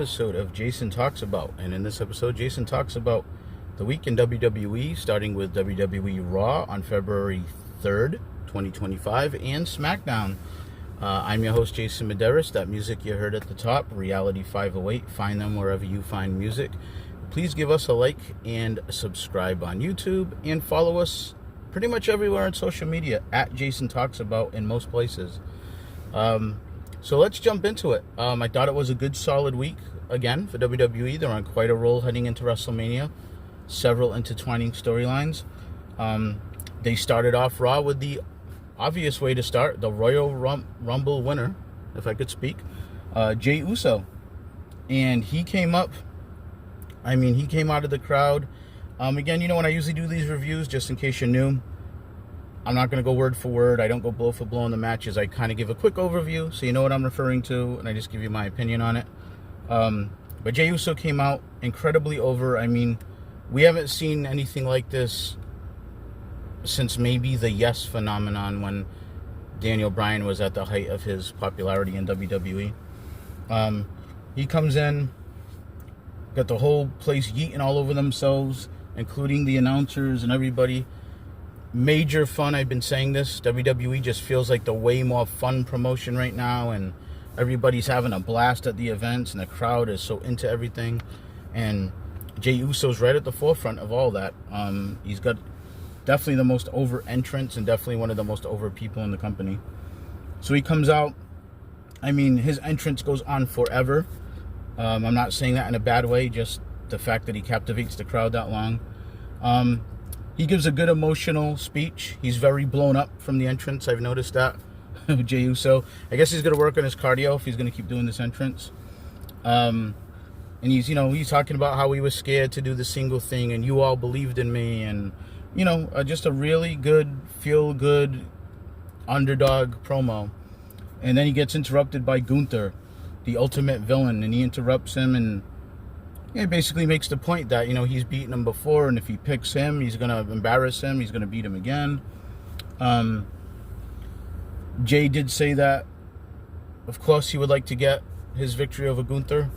episode of Jason Talks About. And in this episode, Jason talks about the week in WWE, starting with WWE Raw on February 3rd, 2025, and Smackdown. I'm your host, Jason Medeiros. That music you heard at the top, Reality 508. Find them wherever you find music. Please give us a like and subscribe on YouTube, and follow us pretty much everywhere on social media at Jason Talks About in most places. So let's jump into it. I thought it was a good, solid week again for WWE. They're on quite a roll heading into WrestleMania. Several intertwining storylines. They started off Raw with the obvious way to start, the Royal Rumble winner, if I could speak, Jey Uso. And he came up. He came out of the crowd. Again, when I usually do these reviews, just in case you're new, I'm not going to go word for word. I don't go blow for blow in the matches. I kind of give a quick overview so you know what I'm referring to, and I just give you my opinion on it. But Jey Uso came out incredibly over. We haven't seen anything like this since maybe the Yes phenomenon, when Daniel Bryan was at the height of his popularity in WWE. He comes in, got the whole place yeeting all over themselves, including the announcers and everybody. Major fun. I've been saying this. WWE just feels like the way more fun promotion right now, and everybody's having a blast at the events, and the crowd is so into everything. And Jey Uso's right at the forefront of all that. He's got definitely the most over entrance, and definitely one of the most over people in the company. So he comes out. His entrance goes on forever. I'm not saying that in a bad way, just the fact that he captivates the crowd that long. He gives a good emotional speech. He's very blown up from the entrance. I've noticed that. Jey Uso. I guess he's going to work on his cardio if he's going to keep doing this entrance. And he's talking about how he was scared to do the single thing, and you all believed in me, and, just a really good, feel-good underdog promo. And then he gets interrupted by Gunther, the ultimate villain, and he interrupts him, and it basically makes the point that, he's beaten him before, and if he picks him, he's going to embarrass him, he's going to beat him again. Jey did say that, of course, he would like to get his victory over Gunther,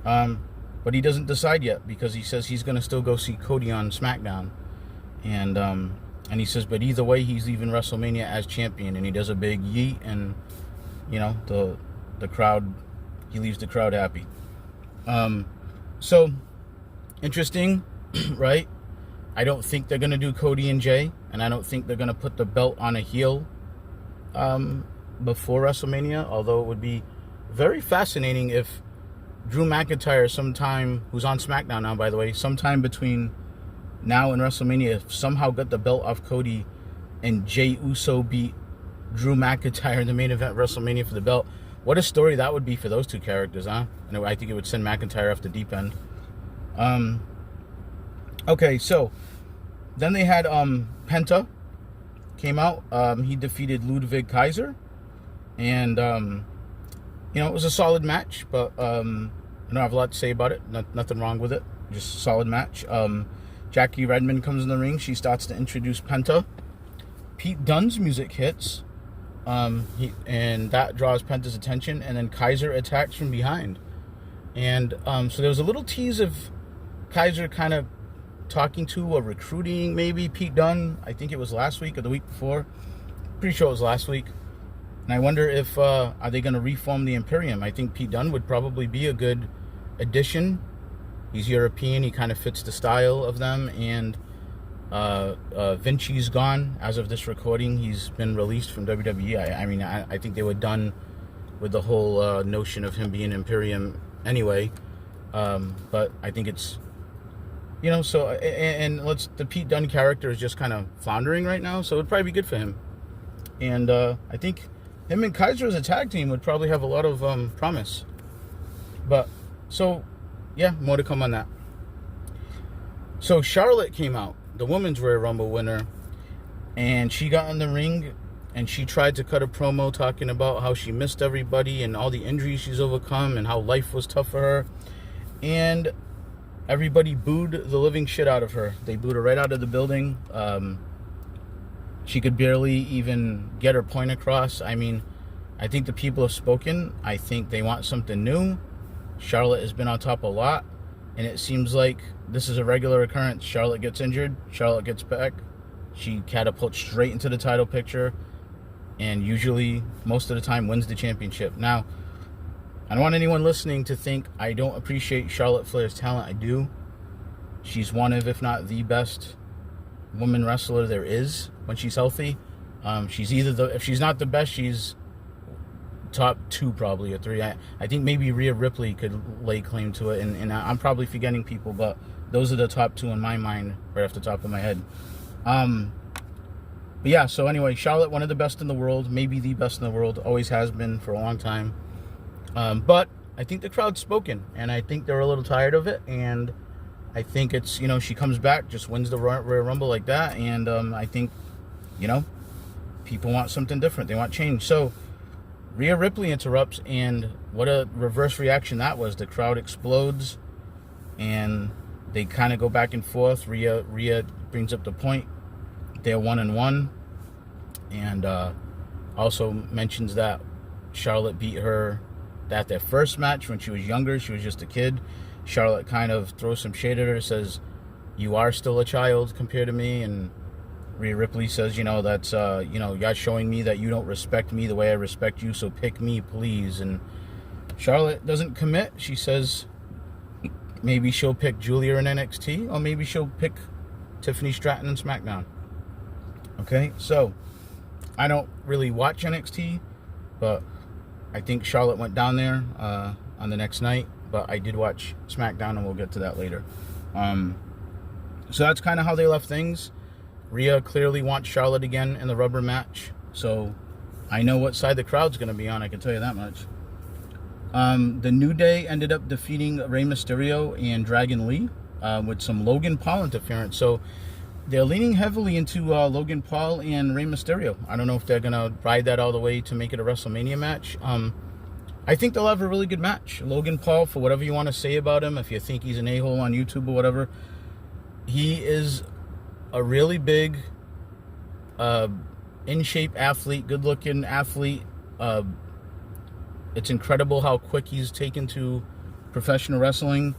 but he doesn't decide yet, because he says he's going to still go see Cody on Smackdown. And he says, but either way, he's leaving WrestleMania as champion, and he does a big yeet, and, the crowd, he leaves the crowd happy. So, interesting, right? I don't think they're going to do Cody and Jey, and I don't think they're going to put the belt on a heel before WrestleMania, although it would be very fascinating if Drew McIntyre sometime, who's on SmackDown now, by the way, sometime between now and WrestleMania, somehow got the belt off Cody, and Jey Uso beat Drew McIntyre in the main event WrestleMania for the belt. What a story that would be for those two characters, huh? And I think it would send McIntyre off the deep end. Okay, so then they had Penta came out. He defeated Ludwig Kaiser, and it was a solid match, but I don't have a lot to say about it. Nothing wrong with it. Just a solid match. Jackie Redmond comes in the ring. She starts to introduce Penta. Pete Dunne's music hits. And that draws Penta's attention, and then Kaiser attacks from behind. And so there was a little tease of Kaiser kind of talking to or recruiting maybe Pete Dunne. I think it was last week or the week before. Pretty sure it was last week. And I wonder if are they going to reform the Imperium. I think Pete Dunne would probably be a good addition. He's European. He kind of fits the style of them. And Vinci's gone as of this recording. He's been released from WWE. I think they were done with the whole notion of him being Imperium anyway. But I think it's, so, and the Pete Dunne character is just kind of floundering right now, so it would probably be good for him. And I think him and Kaiser as a tag team would probably have a lot of promise. But, so, yeah, more to come on that. So Charlotte came out, the Women's Royal Rumble winner, and she got in the ring, and she tried to cut a promo talking about how she missed everybody and all the injuries she's overcome and how life was tough for her. And everybody booed the living shit out of her. They booed her right out of the building. She could barely even get her point across. I think the people have spoken. I think they want something new. Charlotte has been on top a lot, and it seems like this is a regular occurrence. Charlotte gets injured, Charlotte gets back, she catapults straight into the title picture, and usually, most of the time, wins the championship. Now, I don't want anyone listening to think I don't appreciate Charlotte Flair's talent. I do. She's one of, if not the best woman wrestler there is when she's healthy. She's either if she's not the best, she's top 2 probably, or 3. I think maybe Rhea Ripley could lay claim to it, and I'm probably forgetting people, but those are the top 2 in my mind right off the top of my head. But yeah, so anyway, Charlotte, one of the best in the world, maybe the best in the world, always has been for a long time. But I think the crowd's spoken, and I think they're a little tired of it, and I think it's, she comes back, just wins the Royal Rumble like that, and I think, people want something different. They want change. So Rhea Ripley interrupts, and what a reverse reaction that was. The crowd explodes, and they kind of go back and forth. Rhea brings up the point. They're 1-1, and also mentions that Charlotte beat her at their first match when she was younger. She was just a kid. Charlotte kind of throws some shade at her, says, "You are still a child compared to me," and Rhea Ripley says, that's, you're showing me that you don't respect me the way I respect you, so pick me, please. And Charlotte doesn't commit. She says maybe she'll pick Julia in NXT, or maybe she'll pick Tiffany Stratton in SmackDown. Okay, so I don't really watch NXT, but I think Charlotte went down there on the next night, but I did watch SmackDown, and we'll get to that later. So that's kind of how they left things. Rhea clearly wants Charlotte again in the rubber match, so I know what side the crowd's going to be on, I can tell you that much. The New Day ended up defeating Rey Mysterio and Dragon Lee with some Logan Paul interference. So they're leaning heavily into Logan Paul and Rey Mysterio. I don't know if they're going to ride that all the way to make it a WrestleMania match. I think they'll have a really good match. Logan Paul, for whatever you want to say about him, if you think he's an a-hole on YouTube or whatever, he is a really big, in-shape athlete, good-looking athlete. It's incredible how quick he's taken to professional wrestling.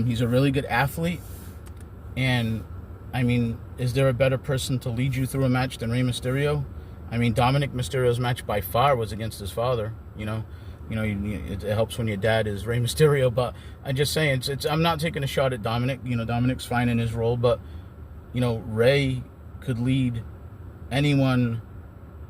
He's a really good athlete. And, is there a better person to lead you through a match than Rey Mysterio? Dominic Mysterio's match by far was against his father, it helps when your dad is Rey Mysterio, but I'm just saying, I'm not taking a shot at Dominic. Dominic's fine in his role, but, Rey could lead anyone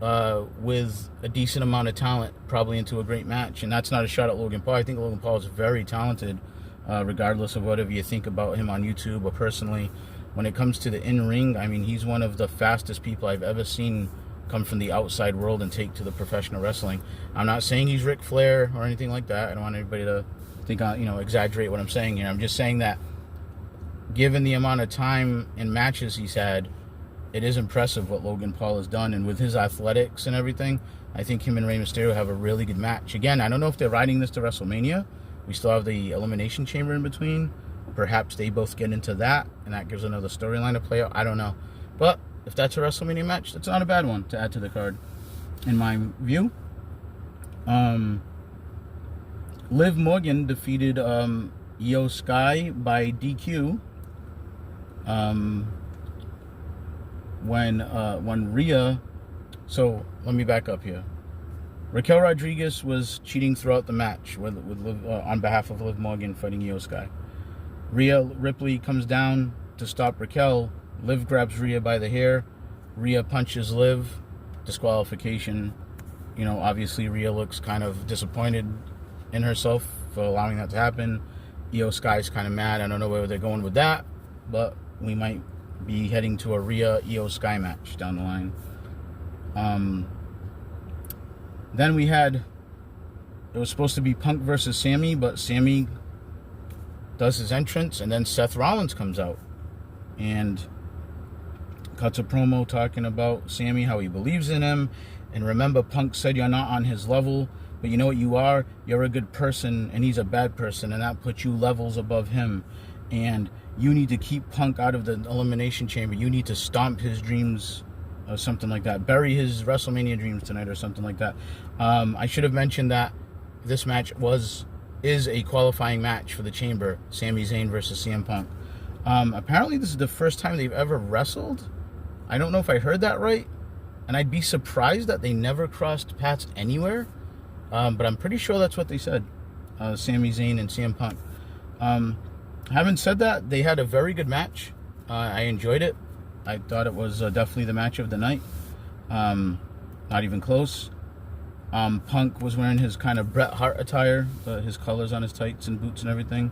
with a decent amount of talent probably into a great match, and that's not a shot at Logan Paul. I think Logan Paul is very talented, regardless of whatever you think about him on YouTube or personally. When it comes to the in-ring, he's one of the fastest people I've ever seen come from the outside world and take to the professional wrestling. I'm not saying he's Ric Flair or anything like that. I don't want anybody to think I, exaggerate what I'm saying here. I'm just saying that given the amount of time and matches he's had, it is impressive what Logan Paul has done. And with his athletics and everything, I think him and Rey Mysterio have a really good match. Again, I don't know if they're riding this to WrestleMania. We still have the Elimination Chamber in between. Perhaps they both get into that, and that gives another storyline to play out. I don't know. But if that's a WrestleMania match, that's not a bad one to add to the card, in my view. Liv Morgan defeated Io Sky by DQ when Rhea... So, let me back up here. Raquel Rodriguez was cheating throughout the match with Liv, on behalf of Liv Morgan fighting Io Sky. Rhea Ripley comes down to stop Raquel. Liv grabs Rhea by the hair. Rhea punches Liv. Disqualification. Obviously Rhea looks kind of disappointed in herself for allowing that to happen. Io Sky's kind of mad. I don't know where they're going with that, but we might be heading to a Rhea Io Sky match down the line. Then we had, it was supposed to be Punk versus Sammy, but Sammy does his entrance, and then Seth Rollins comes out and cuts a promo talking about Sammy, how he believes in him. And remember, Punk said you're not on his level, but you know what you are? You're a good person, and he's a bad person, and that puts you levels above him. And you need to keep Punk out of the Elimination Chamber. You need to stomp his dreams, or something like that. Bury his WrestleMania dreams tonight, or something like that. I should have mentioned that this match was is a qualifying match for the Chamber, Sami Zayn versus CM Punk. Apparently this is the first time they've ever wrestled. I don't know if I heard that right, and I'd be surprised that they never crossed paths anywhere, but I'm pretty sure that's what they said, Sami Zayn and CM Punk. Having said that, they had a very good match. I enjoyed it. I thought it was definitely the match of the night. Not even close. Punk was wearing his kind of Bret Hart attire, his colors on his tights and boots and everything.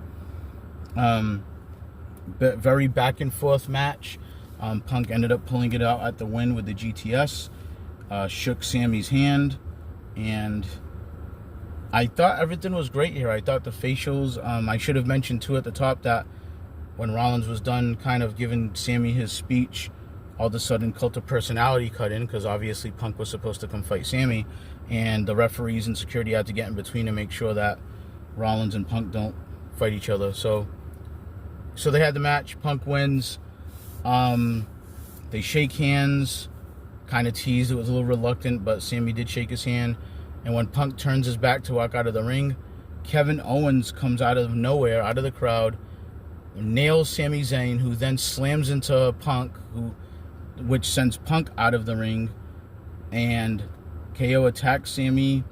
Very back and forth match. Punk ended up pulling it out at the win with the GTS. Shook Sammy's hand, and I thought everything was great here. I thought the facials, I should have mentioned too at the top that when Rollins was done kind of giving Sammy his speech, all of a sudden Cult of Personality cut in, because obviously Punk was supposed to come fight Sammy, and the referees and security had to get in between to make sure that Rollins and Punk don't fight each other. So they had the match. Punk wins. They shake hands, kind of teased. It was a little reluctant, but Sammy did shake his hand. And when Punk turns his back to walk out of the ring, Kevin Owens comes out of nowhere, out of the crowd, nails Sami Zayn, who then slams into Punk, which sends Punk out of the ring, and KO attacks Sammy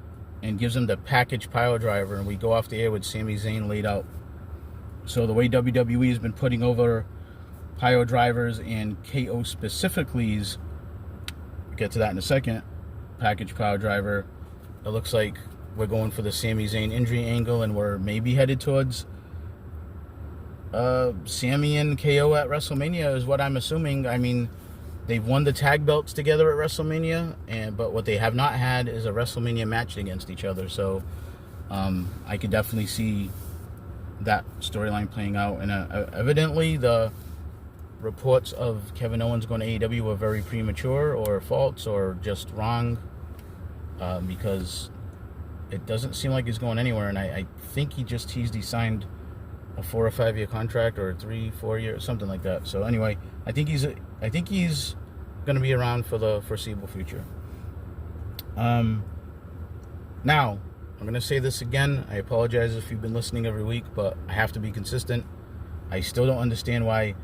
and gives him the package pile driver, and we go off the air with Sami Zayn laid out. So the way WWE has been putting over pile drivers and KO specifically, we'll get to that in a second, package pile driver, it looks like we're going for the Sami Zayn injury angle, and we're maybe headed towards Sammy and KO at WrestleMania is what I'm assuming. I mean, they've won the tag belts together at WrestleMania, but what they have not had is a WrestleMania match against each other. So I could definitely see that storyline playing out. And evidently the reports of Kevin Owens going to AEW were very premature or false or just wrong, because it doesn't seem like he's going anywhere. And I think he just teased he signed a 4 or 5 year contract, or a 3-4 year, something like that. So anyway, I think he's going to be around for the foreseeable future. Now I'm going to say this again. I apologize if you've been listening every week, but I have to be consistent. I still don't understand why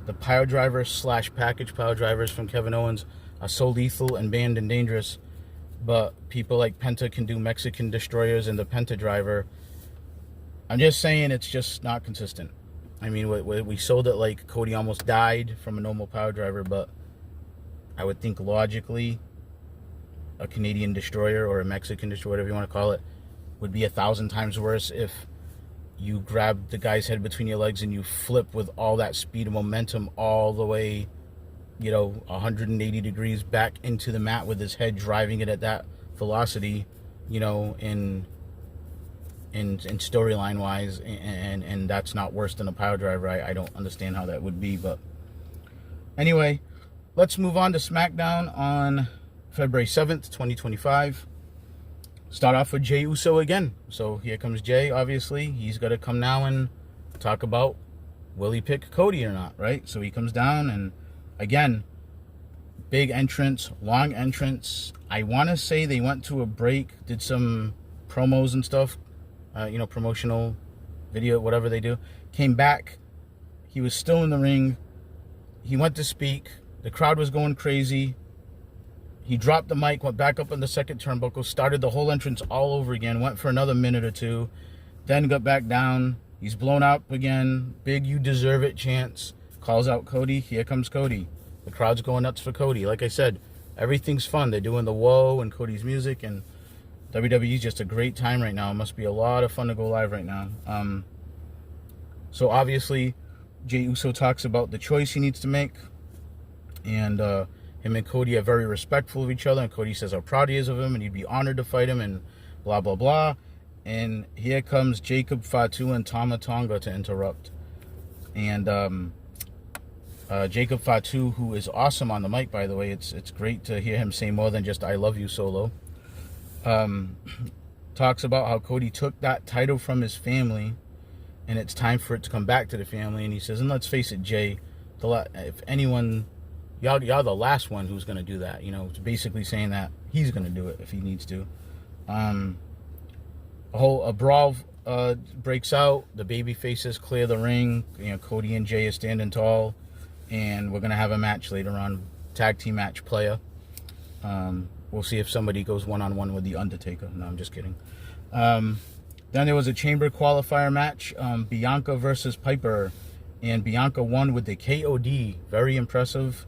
the pile drivers / package pile drivers from Kevin Owens are so lethal and banned and dangerous, but people like Penta can do Mexican destroyers and the Penta driver. I'm just saying it's just not consistent. I mean, we sold it like Cody almost died from a normal power driver, but I would think logically a Canadian destroyer or a Mexican destroyer, whatever you want to call it, would be 1,000 times worse if you grab the guy's head between your legs and you flip with all that speed and momentum all the way, 180 degrees back into the mat with his head driving it at that velocity, in storyline wise, and that's not worse than a power driver. I don't understand how that would be, but anyway, let's move on to Smackdown on February 7th, 2025. Start off with Jey Uso again. So here comes Jey, obviously. He's got to come now and talk about will he pick Cody or not, right? So he comes down, and again, big entrance, long entrance. I want to say they went to a break, did some promos and stuff, promotional video, whatever they do. Came back. He was still in the ring. He went to speak. The crowd was going crazy. He dropped the mic, went back up on the second turnbuckle, started the whole entrance all over again, went for another minute or two, then got back down. He's blown up again. Big "you deserve it" chants. Calls out Cody. Here comes Cody. The crowd's going nuts for Cody. Like I said, everything's fun. They're doing the "Whoa" and Cody's music, and WWE's just a great time right now. It must be a lot of fun to go live right now. So obviously, Jey Uso talks about the choice he needs to make, and him and Cody are very respectful of each other, and Cody says how proud he is of him and he'd be honored to fight him, and blah blah blah. And here comes Jacob Fatu and Tama Tonga to interrupt. And Jacob Fatu, who is awesome on the mic, by the way, it's great to hear him say more than just "I love you" solo, talks about how Cody took that title from his family and it's time for it to come back to the family. And he says, and let's face it, Jay, if anyone, y'all the last one who's going to do that. It's basically saying that he's going to do it if he needs to. A brawl breaks out. The baby faces clear the ring. Cody and Jay are standing tall, and we're gonna have a match later on. Tag team match player. We'll see if somebody goes one-on-one with the Undertaker. No, I'm just kidding. Then there was a chamber qualifier match. Bianca versus Piper, and Bianca won with the KOD. Very impressive.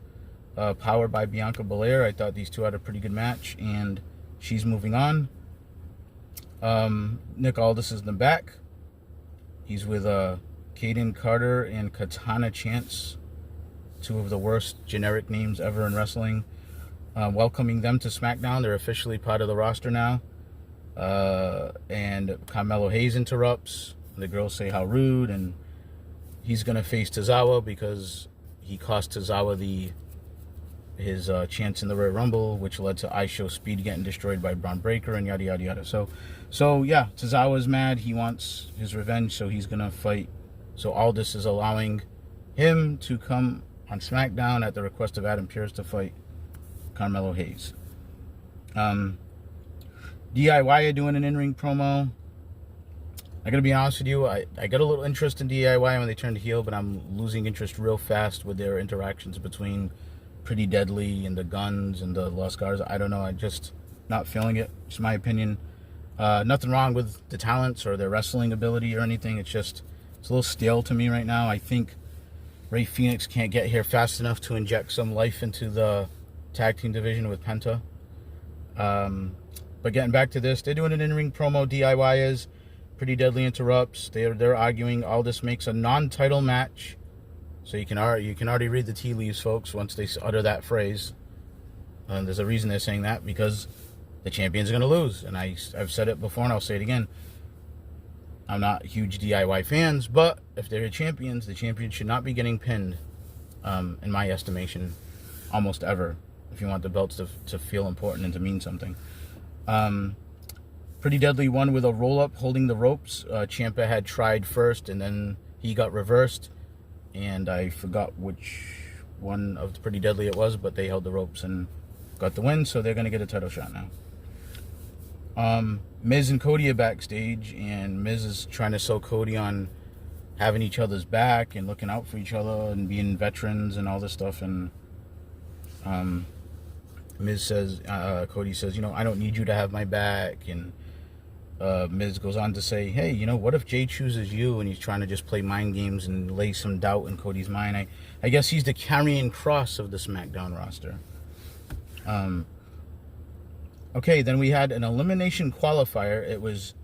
Powered by Bianca Belair. I thought these two had a pretty good match, and she's moving on. Nick Aldis is in the back. He's with Caden Carter and Katana Chance, two of the worst generic names ever in wrestling. Welcoming them to SmackDown. They're officially part of the roster now. And Carmelo Hayes interrupts. The girls say how rude, and he's going to face Tozawa because he cost Tozawa his chance in the Royal Rumble, which led to ISHO Speed getting destroyed by Braun Breaker and yada, yada, yada. So yeah, Tozawa's mad. He wants his revenge, so he's going to fight. So Aldis is allowing him to come on SmackDown at the request of Adam Pearce to fight Carmelo Hayes. DIY are doing an in-ring promo. I gotta be honest with you, I got a little interest in DIY when they turned heel, but I'm losing interest real fast with their interactions between Pretty Deadly and the Guns and the Lost Guards. I don't know, I'm just not feeling it. It's my opinion. Nothing wrong with the talents or their wrestling ability or anything. It's a little stale to me right now. I think Rey Fenix can't get here fast enough to inject some life into the tag team division with Penta. But getting back to this, they're doing an in-ring promo. DIY is Pretty Deadly interrupts. They're arguing. All this makes a non-title match. So you can already read the tea leaves, folks, once they utter that phrase. There's a reason they're saying that, because the champion's going to lose. And I've said it before, and I'll say it again. I'm not huge DIY fans, but if they're champions, the champion should not be getting pinned, in my estimation, almost ever, if you want the belts to feel important and to mean something. Pretty Deadly won with a roll-up holding the ropes. Ciampa had tried first, and then he got reversed. And I forgot which one of the Pretty Deadly it was, but they held the ropes and got the win, so they're going to get a title shot now. Miz and Cody are backstage, and Miz is trying to sell Cody on having each other's back and looking out for each other and being veterans and all this stuff. And Miz says, Cody says, I don't need you to have my back. And Miz goes on to say, hey, what if Jay chooses you? And he's trying to just play mind games and lay some doubt in Cody's mind. I guess he's the carrying cross of the SmackDown roster. Okay, then we had an elimination qualifier. It was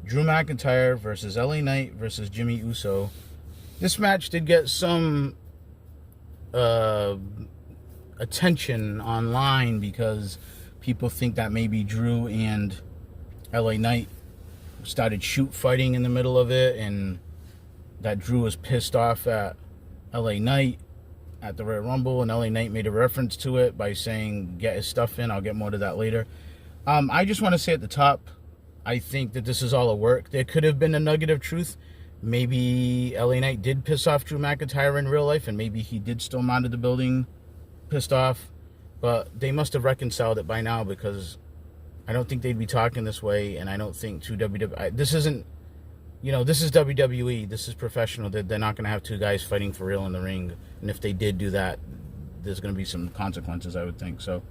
Drew McIntyre versus LA Knight versus Jimmy Uso. This match did get some attention online because people think that maybe Drew and LA Knight started shoot fighting in the middle of it, and that Drew was pissed off at LA Knight at the Royal Rumble, and LA Knight made a reference to it by saying get his stuff in. I'll get more to that later. I just want to say at the top, I think that this is all a work. There could have been a nugget of truth. Maybe LA Knight did piss off Drew McIntyre in real life, and maybe he did storm out of the building pissed off, but they must have reconciled it by now, because I don't think they'd be talking this way, and I don't think this isn't, this is WWE, this is professional. They're not going to have two guys fighting for real in the ring, and if they did do that, there's going to be some consequences, I would think. So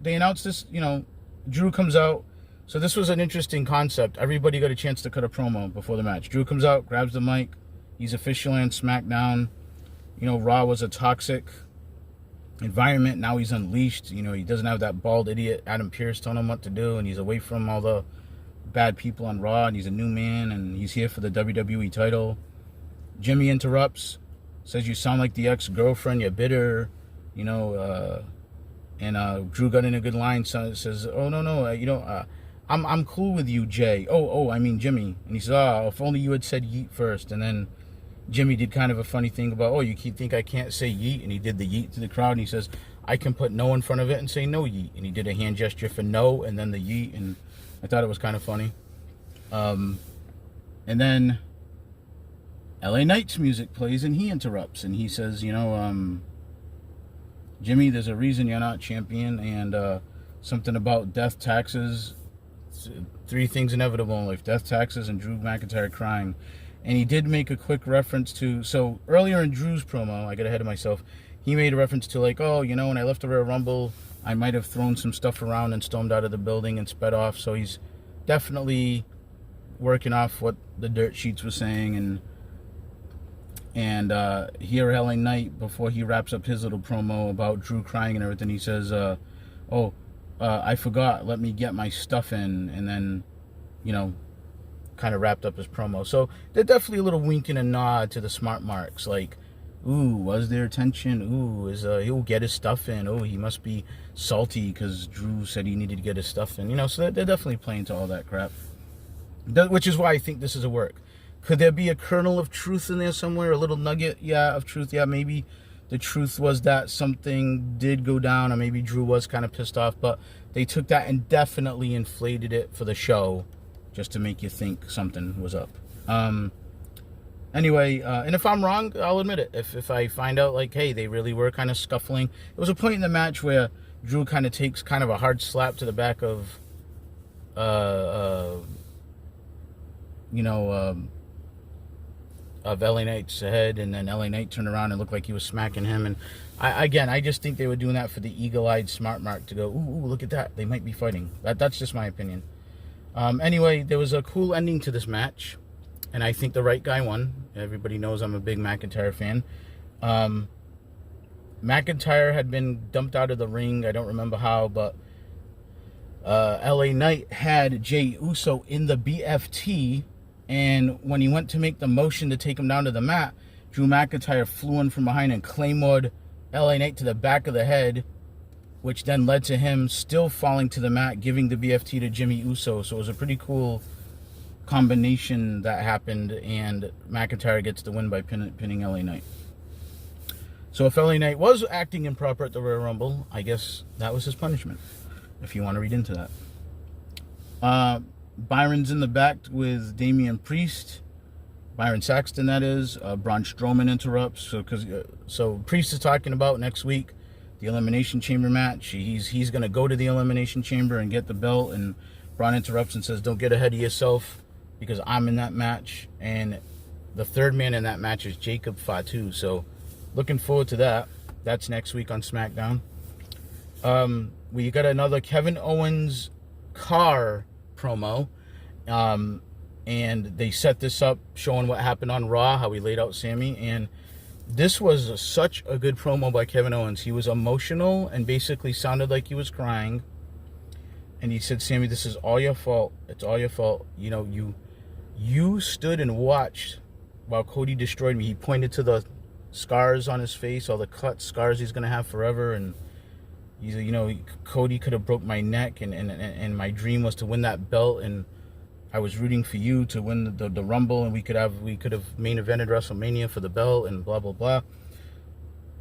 they announced this, Drew comes out. So this was an interesting concept. Everybody got a chance to cut a promo before the match. Drew comes out, grabs the mic. He's officially on SmackDown. Raw was a toxic environment. Now he's unleashed. He doesn't have that bald idiot Adam Pearce telling him what to do, and he's away from all the bad people on Raw, and he's a new man, and he's here for the WWE title. Jimmy interrupts, says you sound like the ex-girlfriend, you're bitter, and Drew got in a good line, says, oh, no, I'm cool with you, Jay. I mean Jimmy. And he says, if only you had said yeet first. And then Jimmy did kind of a funny thing about, you think I can't say yeet? And he did the yeet to the crowd, and he says, I can put no in front of it and say no yeet. And he did a hand gesture for no and then the yeet, and I thought it was kind of funny. And then LA Knight's music plays, and he interrupts, and he says, Jimmy, there's a reason you're not champion, and something about death, taxes, three things inevitable in life: death, taxes, and Drew McIntyre crying. And he did make a quick reference to, so earlier in Drew's promo, I got ahead of myself, he made a reference to like, oh, you know, when I left the Royal Rumble, I might have thrown some stuff around and stormed out of the building and sped off. So he's definitely working off what the dirt sheets were saying. And here LA Knight, before he wraps up his little promo about Drew crying and everything, he says, I forgot, let me get my stuff in. And then, you know, kind of wrapped up his promo. So they're definitely a little wink and a nod to the smart marks. Like, ooh, was there tension? Ooh, he'll get his stuff in. Oh, he must be salty because Drew said he needed to get his stuff in. You know, so they're definitely playing to all that crap. Which is why I think this is a work. Could there be a kernel of truth in there somewhere? A little nugget, of truth. Yeah, maybe the truth was that something did go down, or maybe Drew was kind of pissed off. But they took that and definitely inflated it for the show, just to make you think something was up. Anyway, and if I'm wrong, I'll admit it. If I find out, like, hey, they really were kind of scuffling. There was a point in the match where Drew kind of takes kind of a hard slap to the back of, of LA Knight's head, and then LA Knight turned around and looked like he was smacking him. And I just think they were doing that for the eagle-eyed smart mark to go, ooh, look at that. They might be fighting. That's just my opinion. Anyway, there was a cool ending to this match, and I think the right guy won. Everybody knows I'm a big McIntyre fan. McIntyre had been dumped out of the ring. I don't remember how, but LA Knight had Jey Uso in the BFT, and when he went to make the motion to take him down to the mat, Drew McIntyre flew in from behind and claymored LA Knight to the back of the head, which then led to him still falling to the mat, giving the BFT to Jimmy Uso. So it was a pretty cool combination that happened, and McIntyre gets the win by pinning LA Knight. So if LA Knight was acting improper at the Royal Rumble, I guess that was his punishment, if you want to read into that. Byron's in the back with Damian Priest. Byron Saxton, that is. Braun Strowman interrupts. So Priest is talking about next week the Elimination Chamber match. He's going to go to the Elimination Chamber and get the belt, and Braun interrupts and says, don't get ahead of yourself because I'm in that match. And the third man in that match is Jacob Fatu. So looking forward to that. That's next week on SmackDown. We got another Kevin Owens car promo. And they set this up showing what happened on Raw, how he laid out Sammy. And this was such a good promo by Kevin Owens. He was emotional and basically sounded like he was crying. And he said, Sammy, this is all your fault. It's all your fault. You know, you stood and watched while Cody destroyed me. He pointed to the scars on his face, all the cuts, scars he's going to have forever. And he's, you know, Cody could have broke my neck, and my dream was to win that belt, and I was rooting for you to win the Rumble, and we could have main evented WrestleMania for the belt, and blah blah blah.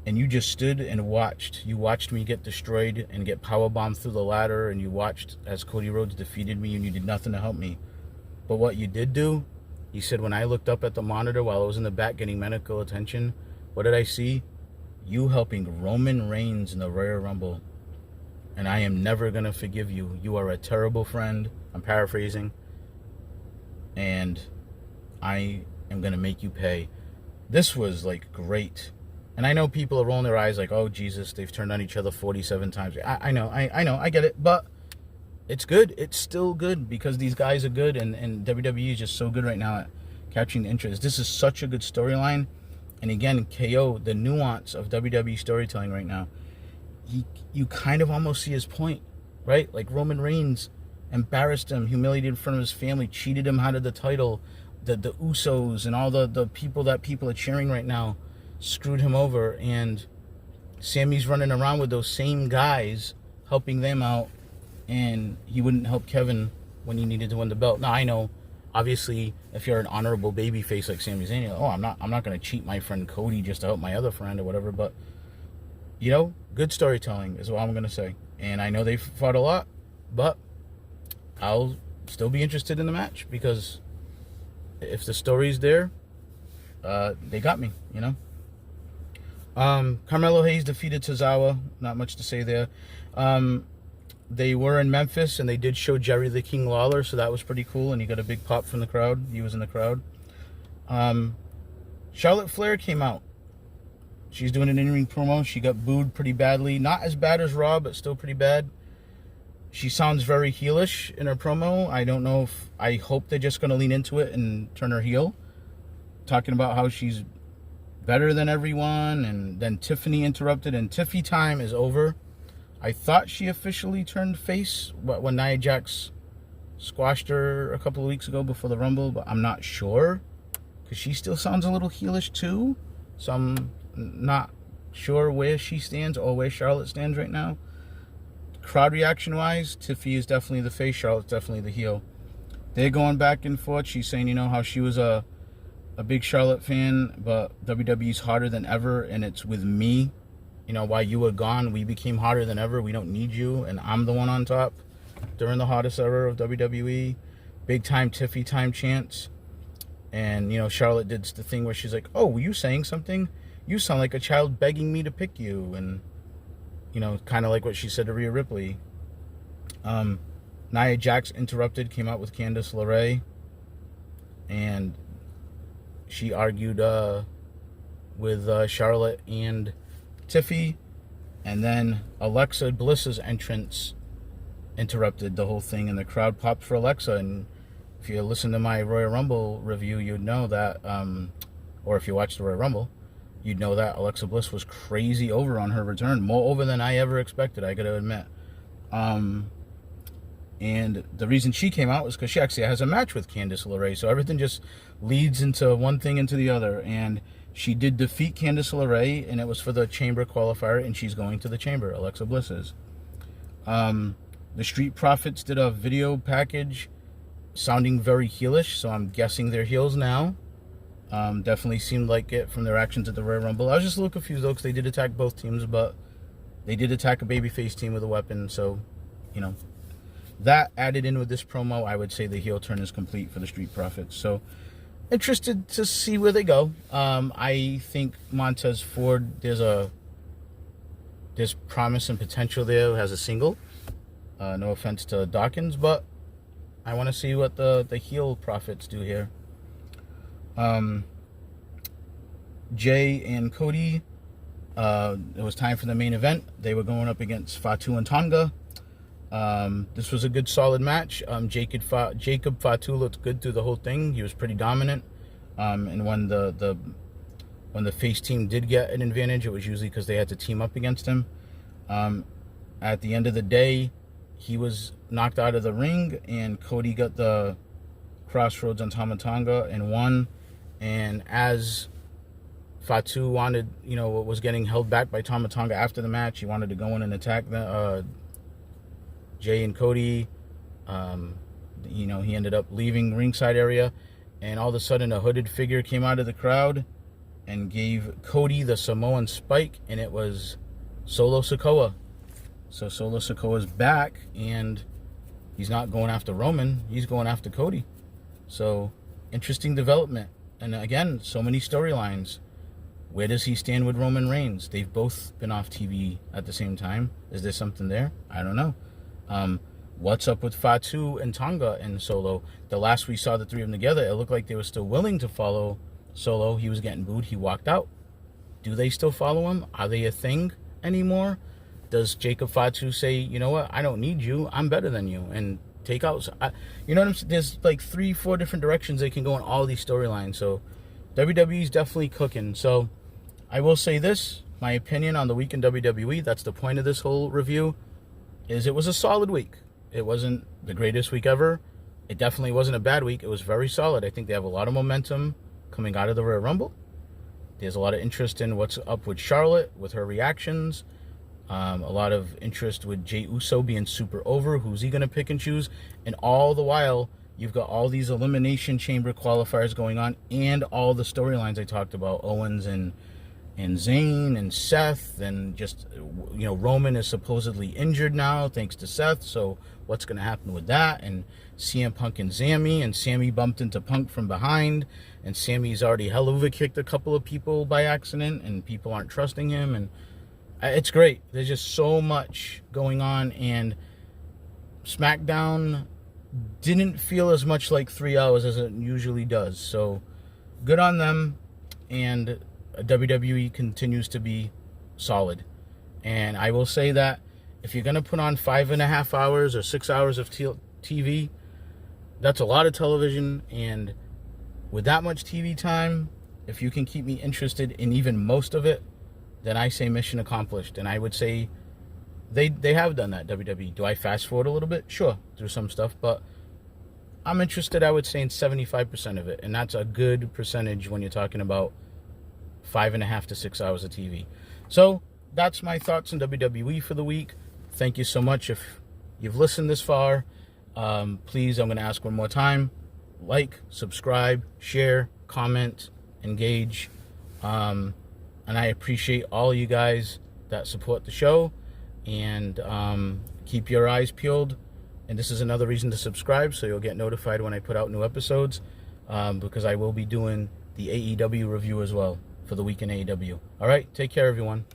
And you just stood and watched. You watched me get destroyed and get powerbombed through the ladder, and you watched as Cody Rhodes defeated me, and you did nothing to help me. But what you did do, he said, when I looked up at the monitor while I was in the back getting medical attention, what did I see? You helping Roman Reigns in the Royal Rumble. And I am never going to forgive you. You are a terrible friend. I'm paraphrasing. And I am going to make you pay. This was, like, great. And I know people are rolling their eyes like, oh, Jesus, they've turned on each other 47 times. I know, I get it. But it's good. It's still good because these guys are good. And WWE is just so good right now at capturing the interest. This is such a good storyline. And again, KO, the nuance of WWE storytelling right now. You kind of almost see his point, right? Like Roman Reigns embarrassed him, humiliated in front of his family, cheated him out of the title. The Usos and all the people that people are cheering right now screwed him over. And Sammy's running around with those same guys, helping them out. And he wouldn't help Kevin when he needed to win the belt. Now, I know, obviously, if you're an honorable babyface like Sami Zayn, you're like, I'm not going to cheat my friend Cody just to help my other friend or whatever. But, you know, good storytelling is what I'm going to say. And I know they fought a lot, but I'll still be interested in the match because if the story's there, they got me, you know. Carmelo Hayes defeated Tozawa. Not much to say there. they were in Memphis, and they did show Jerry the King Lawler, so that was pretty cool, and he got a big pop from the crowd. He was in the crowd. Charlotte Flair came out. She's doing an in-ring promo. She got booed pretty badly. Not as bad as Raw, but still pretty bad. She sounds very heelish in her promo. I don't know if... I hope they're just going to lean into it and turn her heel. Talking about how she's better than everyone. And then Tiffany interrupted, and Tiffy time is over. I thought she officially turned face when Nia Jax squashed her a couple of weeks ago before the Rumble, but I'm not sure. Because she still sounds a little heelish too. So I'm not sure where she stands or where Charlotte stands right now. Crowd reaction wise, Tiffy is definitely the face, Charlotte's definitely the heel. They're going back and forth. She's saying, you know, how she was a big Charlotte fan, but WWE's harder than ever, and it's with me. You know, while you were gone, we became harder than ever. We don't need you, and I'm the one on top during the hottest era of WWE. Big time Tiffy time chants. And, you know, Charlotte did the thing where she's like, oh, were you saying something? You sound like a child begging me to pick you. And, you know, kind of like what she said to Rhea Ripley. Nia Jax interrupted, came out with Candice LeRae. And she argued with Charlotte and Tiffy. And then Alexa Bliss's entrance interrupted the whole thing. And the crowd popped for Alexa. And if you listen to my Royal Rumble review, you'd know that, or if you watched the Royal Rumble, you'd know that Alexa Bliss was crazy over on her return. More over than I ever expected, I gotta admit. And the reason she came out was because she actually has a match with Candice LeRae. So everything just leads into one thing into the other. And she did defeat Candice LeRae, and it was for the Chamber qualifier, and she's going to the Chamber, Alexa Bliss is. The Street Profits did a video package sounding very heelish, so I'm guessing they're heels now. Definitely seemed like it from their actions at the Royal Rumble. I was just a little confused, though, because they did attack both teams, but they did attack a babyface team with a weapon, so, you know. That added in with this promo, I would say the heel turn is complete for the Street Profits. So, interested to see where they go. I think Montez Ford, there's promise and potential there as a single. No offense to Dawkins, but I want to see what the heel Profits do here. Jay and Cody, it was time for the main event. They were going up against Fatu and Tonga. This was a good, solid match. Jacob Fatu looked good through the whole thing. He was pretty dominant. And when the face team did get an advantage, it was usually because they had to team up against him. At the end of the day, he was knocked out of the ring, and Cody got the crossroads on Tama Tonga and won. And as Fatu wanted, you know, was getting held back by Tama Tonga after the match, he wanted to go in and attack Jay and Cody. You know, he ended up leaving ringside area, and all of a sudden a hooded figure came out of the crowd and gave Cody the Samoan spike, and it was Solo Sikoa. So Solo Sikoa's back, and he's not going after Roman, he's going after Cody. So, interesting development. And again, so many storylines. Where does he stand with Roman Reigns? They've both been off TV at the same time. Is there something there? I don't know. What's up with Fatu and Tonga and Solo? The last we saw the three of them together, it looked like they were still willing to follow Solo. He was getting booed. He walked out. Do they still follow him? Are they a thing anymore? Does Jacob Fatu say, you know what, I don't need you, I'm better than you, and take out... you know what I'm saying? There's like 3-4 different directions they can go in all these storylines. So WWE's definitely cooking. So I will say this, my opinion on the week in WWE, that's the point of this whole review, is it was a solid week. It wasn't the greatest week ever. It definitely wasn't a bad week. It was very solid. I think they have a lot of momentum coming out of the Royal Rumble. There's a lot of interest in what's up with Charlotte, with her reactions. A lot of interest with Jey Uso being super over. Who's he going to pick and choose? And all the while, you've got all these Elimination Chamber qualifiers going on, and all the storylines I talked about. Owens and Zayn and Seth, and just, you know, Roman is supposedly injured now thanks to Seth. So what's going to happen with that? And CM Punk and Sammy bumped into Punk from behind, and Sammy's already hell over kicked a couple of people by accident, and people aren't trusting him. And it's great. There's just so much going on, and Smackdown didn't feel as much like 3 hours as it usually does. So good on them, and WWE continues to be solid. And I will say that if you're going to put on 5.5 hours or 6 hours of TV, that's a lot of television. And with that much TV time, if you can keep me interested in even most of it, then I say mission accomplished. And I would say they have done that, WWE. Do I fast forward a little bit? Sure, through some stuff, but I'm interested, I would say, in 75% of it. And that's a good percentage when you're talking about 5.5 to 6 hours of TV. So that's my thoughts on WWE for the week. Thank you so much. If you've listened this far, please, I'm going to ask one more time. Like, subscribe, share, comment, engage. And I appreciate all you guys that support the show. And keep your eyes peeled. And this is another reason to subscribe, so you'll get notified when I put out new episodes, because I will be doing the AEW review as well for the week in AEW. All right, take care, everyone.